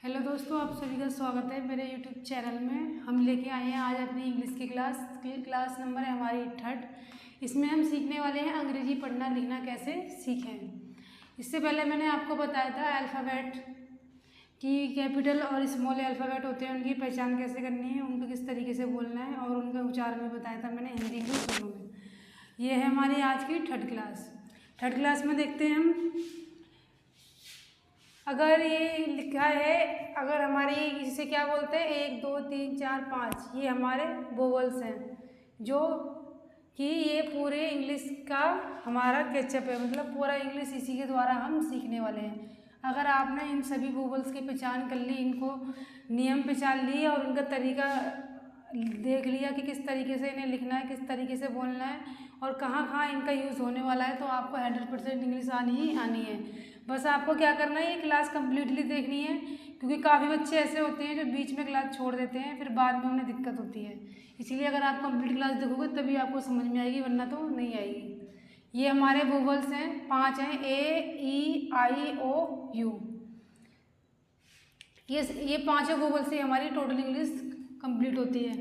Hello दोस्तों, आप सभी का स्वागत है मेरे यूट्यूब चैनल में। हम लेके आए हैं आज अपनी इंग्लिश की क्लास नंबर है हमारी 3rd। इसमें हम सीखने वाले हैं अंग्रेजी पढ़ना लिखना कैसे सीखें। इससे पहले मैंने आपको बताया था अल्फ़ाबेट की कैपिटल और स्मॉल अल्फ़ाबेट होते हैं, उनकी पहचान कैसे करनी है, उनको किस तरीके से बोलना है और उनका उच्चारण भी बताया था मैंने हिंदी इंग्लिश दोनों में। ये है हमारी आज की 3rd क्लास। 3rd क्लास में देखते हैं हम, अगर ये लिखा है, अगर हमारी इसे क्या बोलते हैं 1 2 3 4 5, ये हमारे वोवल्स हैं, जो कि ये पूरे इंग्लिश का हमारा कैचअप है, मतलब पूरा इंग्लिश इसी के द्वारा हम सीखने वाले हैं। अगर आपने इन सभी वोवल्स की पहचान कर ली, इनको नियम पहचान लिए और उनका तरीका देख लिया कि किस तरीके से इन्हें लिखना है, किस तरीके से बोलना है और कहाँ कहाँ इनका यूज़ होने वाला है, तो आपको 100% इंग्लिश आनी ही आनी है। बस आपको क्या करना है, ये क्लास कम्प्लीटली देखनी है, क्योंकि काफ़ी बच्चे ऐसे होते हैं जो बीच में क्लास छोड़ देते हैं, फिर बाद में उन्हें दिक्कत होती है। इसीलिए अगर आप कंप्लीट क्लास देखोगे तभी आपको समझ में आएगी, वरना तो नहीं आएगी। ये हमारे वोवल्स हैं, 5 हैं, A E I O U। ये 5 वोवल्स से हमारी टोटल इंग्लिश कंप्लीट होती है।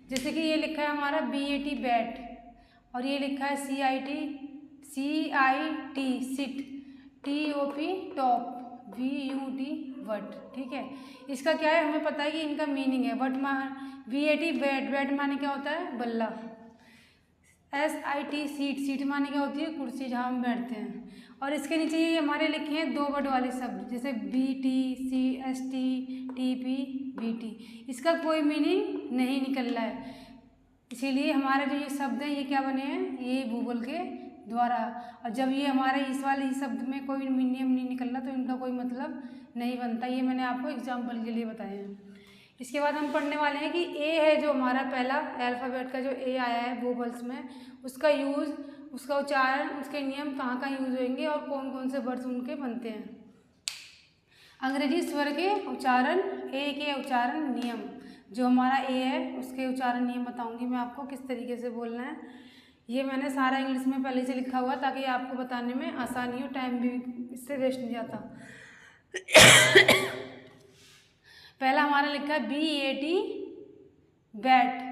जैसे कि ये लिखा है हमारा BAT बैट, और ये लिखा है CIT cit, TOP top, VUT vut. ठीक है, इसका क्या है, हमें पता है कि इनका मीनिंग है। वट BAT बैट, बैट माने क्या होता है, बल्ला। SIT सीट, सीट माने क्या होती है, कुर्सी जहाँ हम बैठते हैं। और इसके नीचे ये हमारे लिखे हैं 2 वर्ड वाले शब्द, जैसे BT CST TP BT। इसका कोई मीनिंग नहीं निकल रहा है, इसीलिए हमारे जो ये शब्द हैं ये क्या बने हैं, ये गूगल के द्वारा। और जब ये हमारे इस वाले शब्द में कोई नियम नहीं निकल रहा तो इनका कोई मतलब नहीं बनता। ये मैंने आपको एग्जाम्पल के लिए बताया है। इसके बाद हम पढ़ने वाले हैं कि ए है जो हमारा पहला अल्फ़ाबेट का जो ए आया है वोवल्स में, उसका यूज़, उसका उच्चारण, उसके नियम कहाँ कहाँ यूज़ होंगे और कौन कौन से वर्ड्स उनके बनते हैं। अंग्रेजी स्वर के उच्चारण, ए के उच्चारण नियम, जो हमारा ए है उसके उच्चारण नियम बताऊंगी मैं आपको किस तरीके से बोलना है। ये मैंने सारा इंग्लिश में पहले से लिखा हुआ ताकि आपको बताने में आसानी हो, टाइम भी इससे वेस्ट नहीं जाता। पहला हमारा लिखा है BAT बैट,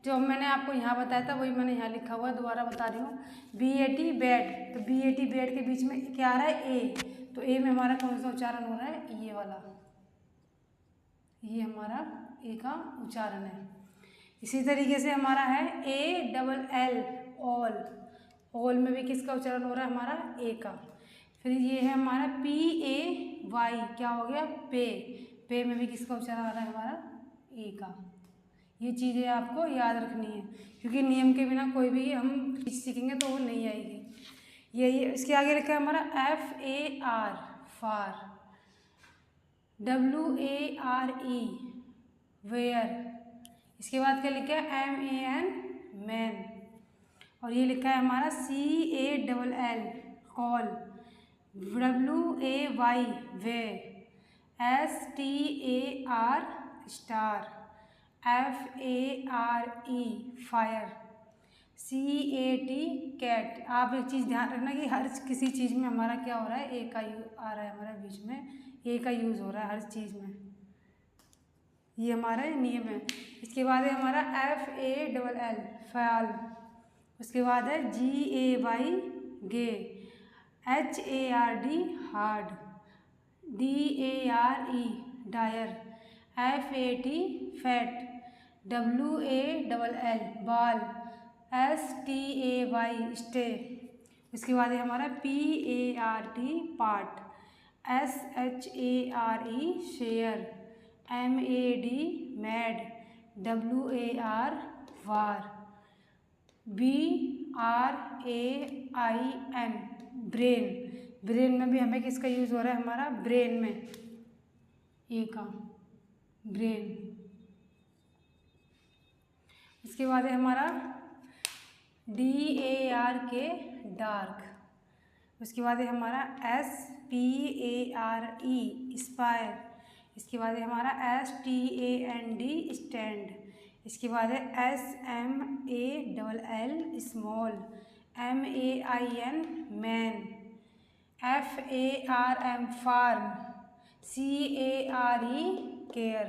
जो मैंने आपको यहाँ बताया था वही मैंने यहाँ लिखा हुआ, दोबारा बता रही हूँ। BAT बैट, तो BAT बैट के बीच में क्या आ रहा है, ए, तो ए में हमारा कौन सा उच्चारण हो रहा है, ये वाला, ये हमारा ए का उच्चारण है। इसी तरीके से हमारा है ALL ऑल, ऑल में भी किसका उच्चारण हो रहा है, हमारा ए का। फिर ये है हमारा PAY, क्या हो गया, पे, पे में भी किसका उच्चारण आ रहा है, हमारा ए का। ये चीज़ें आपको याद रखनी है, क्योंकि नियम के बिना कोई भी हम चीज़ सीखेंगे तो वो नहीं आएगी। यही इसके आगे लिखा है हमारा FAR फार, WARE वेयर। इसके बाद क्या लिखा है MAN मैन, और ये लिखा है हमारा CALL call, WAY way, STAR star, FARE fare, CAT cat. आप एक चीज़ ध्यान रखना कि हर किसी चीज़ में हमारा क्या हो रहा है, ए का आ रहा है, हमारा बीच में ए का यूज़ हो रहा है हर चीज़ में, ये हमारा नियम है। इसके बाद है हमारा FALL फयाल, उसके बाद है GAY गे, HARD hard, DARE Dyer, FAT fat, WALL बाल, STAY स्टे। इसके बाद है हमारा PART part, SHARE share, MAD mad, WAR वार, BRAIN ब्रेन। ब्रेन में भी हमें किसका यूज़ हो रहा है, हमारा ब्रेन में ए का, ब्रेन। इसके बाद है हमारा DARK डार्क। उसके बाद है हमारा SPARE स्पायर। इसके बाद है हमारा STAND स्टैंड। इसके बाद है SMALL small, MAIN main, FARM farm, CARE care,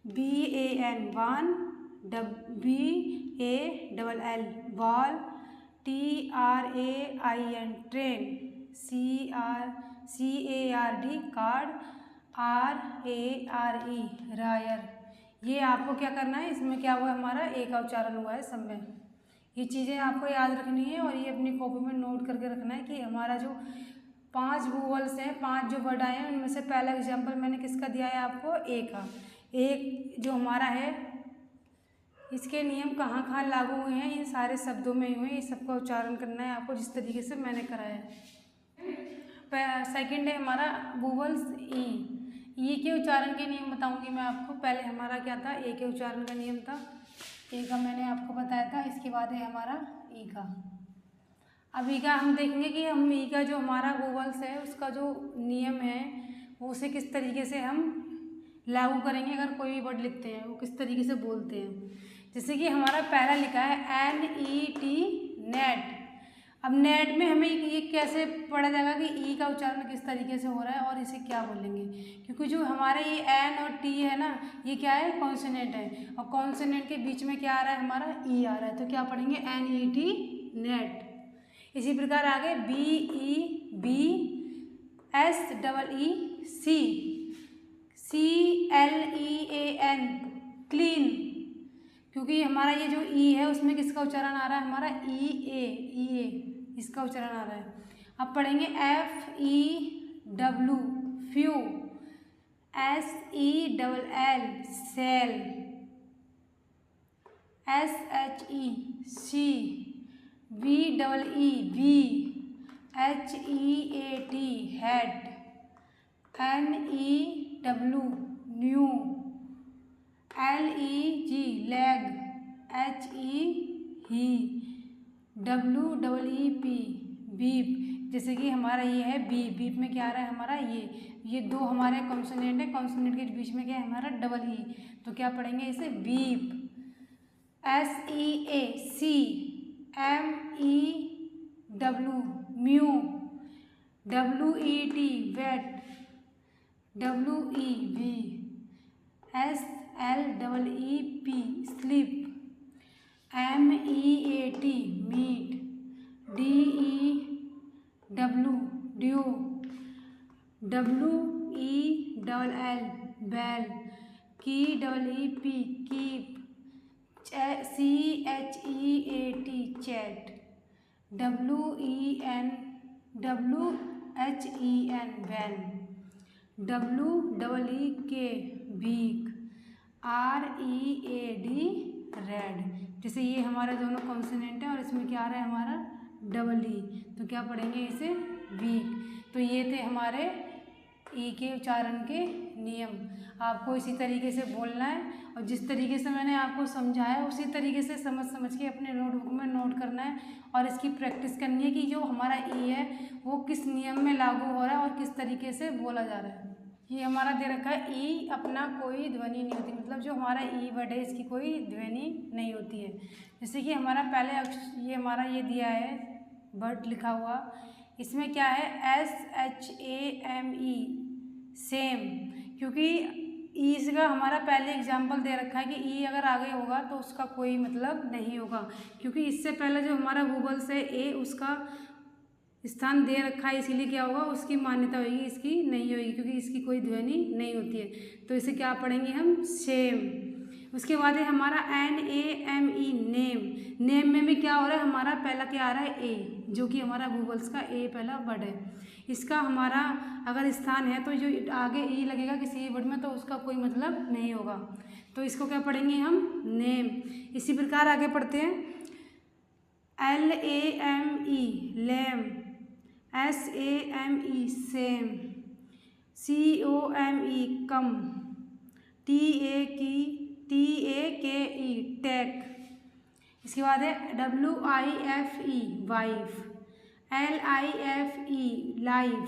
BAN ban, BALL ball, TRAIN train, CARD card, RARE rare. ये आपको क्या करना है, इसमें क्या हुआ हमारा ए का उच्चारण हुआ है सब में। ये चीज़ें आपको याद रखनी है और ये अपनी कॉपी में नोट करके रखना है कि हमारा जो 5 वोवल्स हैं, 5 जो वर्ड आए हैं, उनमें से पहला एग्जाम्पल मैंने किसका दिया है आपको, ए का। एक जो हमारा है, इसके नियम कहाँ कहाँ लागू हुए हैं, इन सारे शब्दों में हुए हैं। इस सबका उच्चारण करना है आपको जिस तरीके से मैंने कराया है। सेकंड है हमारा वोवल्स ई के उच्चारण के नियम बताऊंगी मैं आपको। पहले हमारा क्या था, ए के उच्चारण का नियम था, ए का मैंने आपको बताया था। इसके बाद है हमारा ई का। अब ई का हम देखेंगे कि हम ई का जो हमारा वोवल्स है उसका जो नियम है वो उसे किस तरीके से हम लागू करेंगे। अगर कोई भी वर्ड लिखते हैं वो किस तरीके से बोलते हैं। जैसे कि हमारा पहला लिखा है NET नेट। अब नेट में हमें ये कैसे पढ़ा जाएगा कि ई का उच्चारण किस तरीके से हो रहा है और इसे क्या बोलेंगे, क्योंकि जो हमारे ये एन और टी है ना, ये क्या है, कॉन्सोनेंट है, और कॉन्सोनेंट के बीच में क्या आ रहा है हमारा, ई आ रहा है। तो क्या पढ़ेंगे, NET नेट। इसी प्रकार आगे BEBSEECLEAN क्लीन, क्योंकि हमारा ये जो ई है उसमें किसका उच्चारण आ रहा है, हमारा EA इसका उच्चारण आ रहा है। अब पढ़ेंगे FEW few, SELL sell, SHE VEE vee, HEAT heat, NEW new, LEG leg, HE he, WEEP weep. जैसे कि हमारा ये है बीप, बीप में क्या आ रहा है हमारा ये दो हमारे कॉन्सोनेंट है, कॉन्सोनेंट के बीच में क्या है हमारा डबल ई। तो क्या पढ़ेंगे इसे, beep. SEACMEW mu, WET wait, WEV, SLEEP sleep, MEAT meet, DEW due, WELL बैल, KEEP keep, CHEAT chat, WHEN van, WEEK week, READ red. जैसे ये हमारे दोनों कॉन्सोनेंट है और इसमें क्या आ रहा है हमारा डबल ई, तो क्या पढ़ेंगे इसे, वीक। तो ये थे हमारे ई के उच्चारण के नियम। आपको इसी तरीके से बोलना है और जिस तरीके से मैंने आपको समझाया उसी तरीके से समझ के अपने नोटबुक में नोट करना है और इसकी प्रैक्टिस करनी है कि जो हमारा ई है वो किस नियम में लागू हो रहा है और किस तरीके से बोला जा रहा है। ये हमारा दे रखा है ई, अपना कोई ध्वनि नहीं होती, मतलब जो हमारा ई वर्ड है इसकी कोई ध्वनि नहीं होती है। जैसे कि हमारा पहले ये हमारा ये दिया है वर्ड लिखा हुआ, इसमें क्या है SHAME सेम, क्योंकि ई का हमारा पहले एग्जाम्पल दे रखा है कि ई अगर आगे होगा तो उसका कोई मतलब नहीं होगा, क्योंकि इससे पहले जो हमारा वोवल्स है ए उसका स्थान दे रखा है, इसीलिए क्या होगा उसकी मान्यता होगी, इसकी नहीं होगी, क्योंकि इसकी कोई ध्वनि नहीं होती है। तो इसे क्या पढ़ेंगे हम, सेम। उसके बाद है हमारा NAME नेम। नेम में भी क्या हो रहा है हमारा पहला क्या आ रहा है ए, जो कि हमारा वोवल्स का ए पहला वर्ड है। इसका हमारा अगर स्थान है तो जो आगे ई लगेगा किसी वर्ड में तो उसका कोई मतलब नहीं होगा, तो इसको क्या पढ़ेंगे हम, नेम। इसी प्रकार आगे पढ़ते हैं LAME lame, SAME same, COME come, TAKE take. इसके बाद है WIFE wife, LIFE life,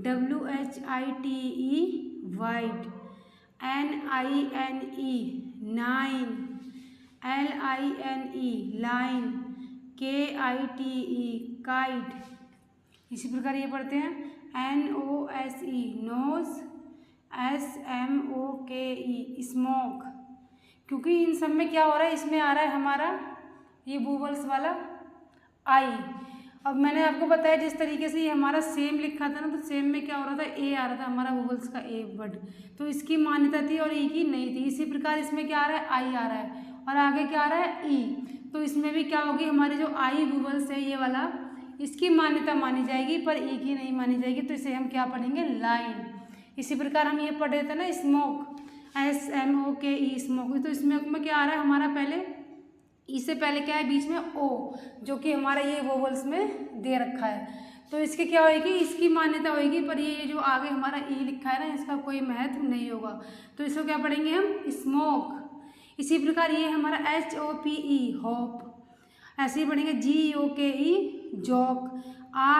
WHITE white, NINE nine, LINE line, KITE kite. इसी प्रकार ये पढ़ते हैं NOSE नोज, SMOKE स्मोक, क्योंकि इन सब में क्या हो रहा है, इसमें आ रहा है हमारा ये वोवल्स वाला आई। अब मैंने आपको बताया जिस तरीके से ये हमारा सेम लिखा था ना, तो सेम में क्या हो रहा था, ए आ रहा था हमारा वोवल्स का ए वर्ड, तो इसकी मान्यता थी और ई की नहीं थी। इसी प्रकार इसमें क्या आ रहा है, आई आ रहा है और आगे क्या आ रहा है, ई, तो इसमें भी क्या होगी, हमारी जो आई वोवल्स है ये वाला, इसकी मान्यता मानी जाएगी पर ई की नहीं मानी जाएगी, तो इसे हम क्या पढ़ेंगे, लाइन। इसी प्रकार हम ये पढ़ रहे थे ना स्मोक, SMOKE स्मोक, तो इसमें क्या आ रहा है हमारा, पहले इससे पहले क्या है बीच में ओ, जो कि हमारा ये वोवल्स में दे रखा है, तो इसकी क्या होएगी, इसकी मान्यता होएगी, पर ये जो आगे हमारा ई लिखा है ना, इसका कोई महत्व नहीं होगा, तो इसको क्या पढ़ेंगे हम, स्मोक। इसी प्रकार ये हमारा HOPE होप, ऐसे ही पढ़ेंगे GOKE जॉक,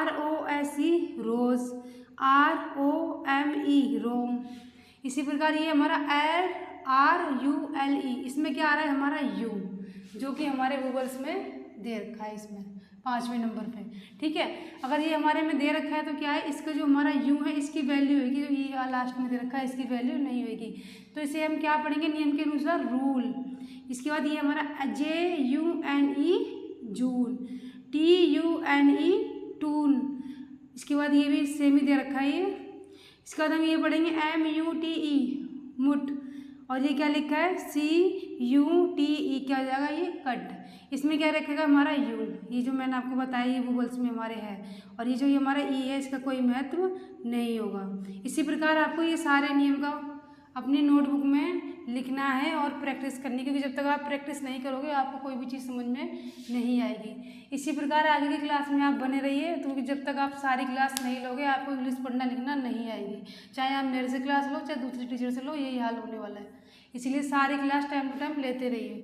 ROSE रोज, ROME रोम। इसी प्रकार ये हमारा RULE, इसमें क्या आ रहा है हमारा यू, जो कि हमारे वोवल्स में दे रखा है इसमें 5वें नंबर पे, ठीक है। अगर ये हमारे में दे रखा है तो क्या है, इसका जो हमारा यू है इसकी वैल्यू होगी, जो ये लास्ट में दे रखा है इसकी वैल्यू नहीं होगी, तो इसे हम क्या पढ़ेंगे, नियम के अनुसार रूल। इसके बाद ये हमारा JUNE जून, TUNE टून, इसके बाद ये भी सेम ही दे रखा है ये। इसके बाद हम ये पढ़ेंगे MUTE मुट, और ये क्या लिखा है CUTE, क्या हो जाएगा ये कट। इसमें क्या रखेगा हमारा यू, ये जो मैंने आपको बताया ये वोवल्स में हमारे है, और ये जो ये हमारा ई है इसका कोई महत्व नहीं होगा। इसी प्रकार आपको ये सारे नियम का अपनी नोटबुक में लिखना है और प्रैक्टिस करनी, क्योंकि जब तक आप प्रैक्टिस नहीं करोगे आपको कोई भी चीज़ समझ में नहीं आएगी। इसी प्रकार आगे की क्लास में आप बने रहिए, क्योंकि जब तक आप सारी क्लास नहीं लोगे आपको इंग्लिश पढ़ना लिखना नहीं आएगी, चाहे आप मेरे से क्लास लो चाहे दूसरे टीचर से लो, यही हाल होने वाला है। इसलिए सारी क्लास टाइम टू टाइम लेते रहिए।